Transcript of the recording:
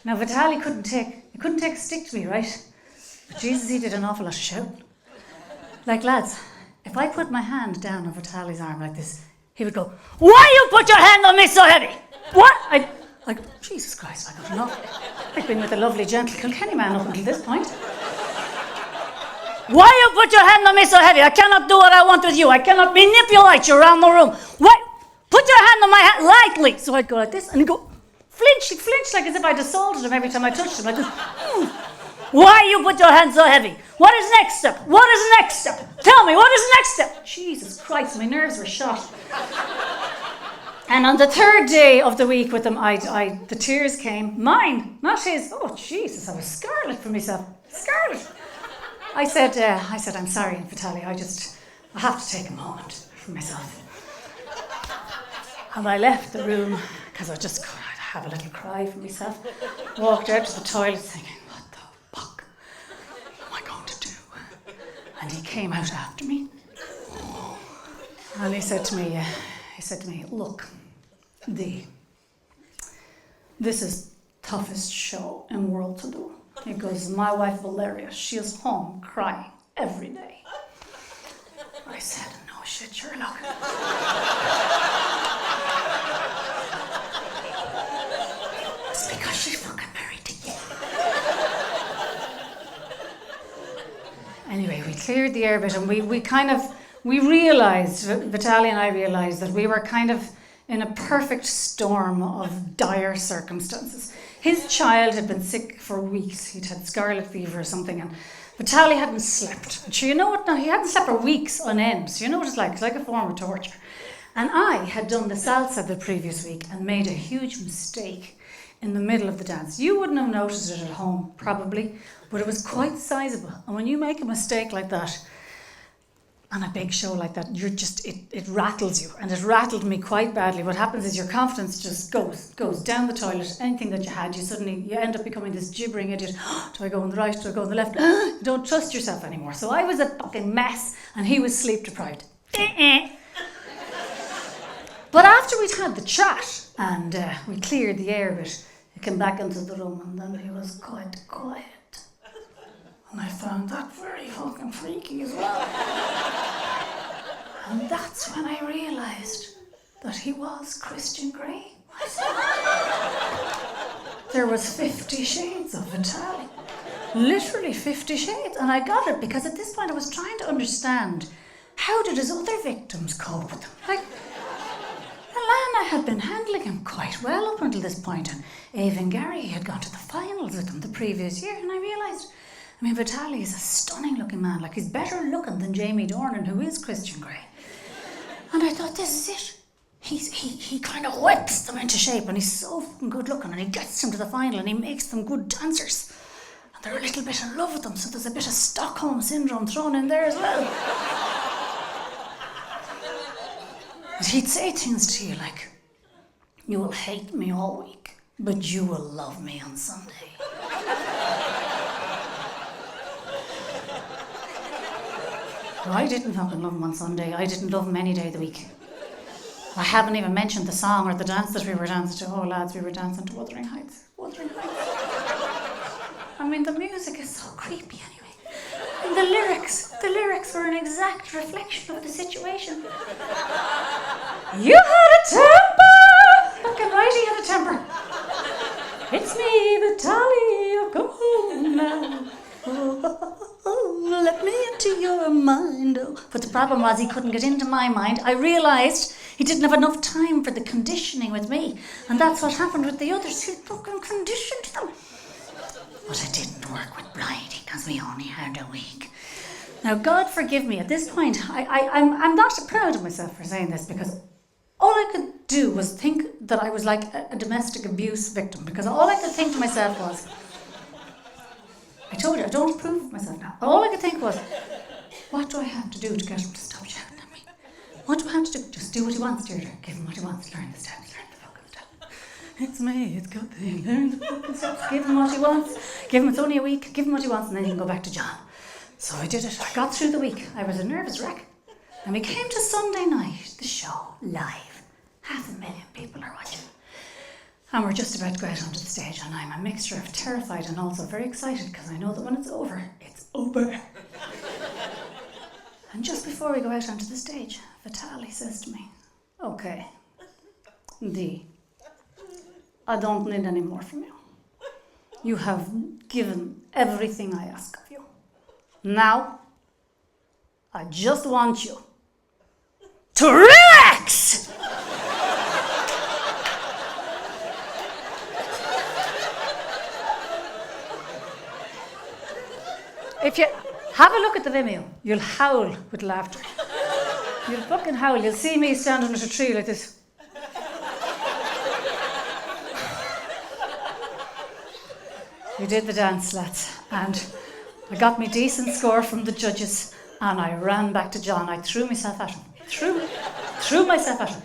Now, Vitaly couldn't take a stick to me, right? But Jesus, he did an awful lot of shouting. Like, lads, if I put my hand down on Vitaly's arm like this, he would go, "Why you put your hand on me so heavy?" What? Jesus Christ, I got enough. I've been with a lovely, gentle Kilkenny man up until this point. "Why you put your hand on me so heavy? I cannot do what I want with you. I cannot manipulate you around the room. What? Put your hand on my hand lightly." So I'd go like this, and he'd go, he'd flinch like as if I'd assaulted him every time I touched him. Like this. "Why you put your hand so heavy? What is next step? What is next step? Tell me, what is next step?" Jesus Christ, my nerves were shot. And on the third day of the week with him, the tears came. Mine, not his. Oh, Jesus, I was scarlet for myself. Scarlet. I said, "I'm sorry, Vitaly. I have to take a moment for myself." And I left the room because I'd have a little cry for myself. Walked out to the toilet thinking, what the fuck am I going to do? And he came out after me. And he said to me, "Look, Dee, this is toughest show in the world to do." He goes, "My wife Valeria, she is home crying every day." I said, "No shit, Sherlock." It's because she's fucking married to you. Anyway, we cleared the air a bit, and we realised, Vitaly and I realised, that we were kind of in a perfect storm of dire circumstances. His child had been sick for weeks. He'd had scarlet fever or something, and Vitaly hadn't slept. And sure, you know what? Now, he hadn't slept for weeks on end. So you know what it's like? It's like a form of torture. And I had done the salsa the previous week and made a huge mistake in the middle of the dance. You wouldn't have noticed it at home, probably, but it was quite sizable. And when you make a mistake like that, on a big show like that, it rattles you, and it rattled me quite badly. What happens is your confidence just goes down the toilet. Anything that you had, you end up becoming this gibbering idiot. Do I go on the right? Do I go on the left? You don't trust yourself anymore. So I was a fucking mess, and he was sleep deprived. But after we'd had the chat and we cleared the air a bit, he came back into the room, and then he was quite quiet. And I found that very fucking freaky as well. And that's when I realised that he was Christian Grey. There was 50 shades of Vitaly. Literally 50 shades. And I got it because at this point I was trying to understand, how did his other victims cope with him? Like, Alana had been handling him quite well up until this point, and Ava and Gary had gone to the finals with him the previous year, and I realised, Vitaly is a stunning looking man. Like, he's better looking than Jamie Dornan, who is Christian Grey. And I thought, this is it. He kind of whips them into shape, and he's so fucking good looking, and he gets them to the final, and he makes them good dancers. And they're a little bit in love with them, so there's a bit of Stockholm syndrome thrown in there as well. But he'd say things to you like, "You will hate me all week, but you will love me on Sunday." I didn't fucking love him on Sunday. I didn't love him any day of the week. I haven't even mentioned the song or the dance that we were dancing to. Oh, lads, we were dancing to Wuthering Heights. Wuthering Heights. The music is so creepy anyway. And the lyrics were an exact reflection of the situation. You had a temper! Fucking right, he had a temper. It's me, Vitaly, I've come home now. Oh, let me into your mind. Oh. But the problem was he couldn't get into my mind. I realised he didn't have enough time for the conditioning with me. And that's what happened with the others. He fucking conditioned them. But it didn't work with Bridie because we only had a week. Now, God forgive me, at this point, I'm not proud of myself for saying this, because all I could do was think that I was like a domestic abuse victim, because all I could think to myself was, I told you, I don't approve of myself now. All I could think was, what do I have to do to get him to stop shouting at me? What do I have to do? Just do what he wants, Deirdre. Give him what he wants. Learn the steps. Learn the fucking steps. It's me. It's good. Learn the fucking steps. Give him what he wants. Give him, it's only a week. Give him what he wants, and then he can go back to John. So I did it. I got through the week. I was a nervous wreck. And we came to Sunday night, the show, live. 500,000 people are watching. And we're just about to go out onto the stage, and I'm a mixture of terrified and also very excited because I know that when it's over, it's over. And just before we go out onto the stage, Vitaly says to me, "Okay, Dee, I don't need any more from you. You have given everything I ask of you. Now, I just want you to relax!" If you have a look at the Vimeo, you'll howl with laughter. You'll fucking howl. You'll see me standing at a tree like this. We did the dance, lads, and I got me decent score from the judges, and I ran back to John. I threw myself at him. Threw myself at him.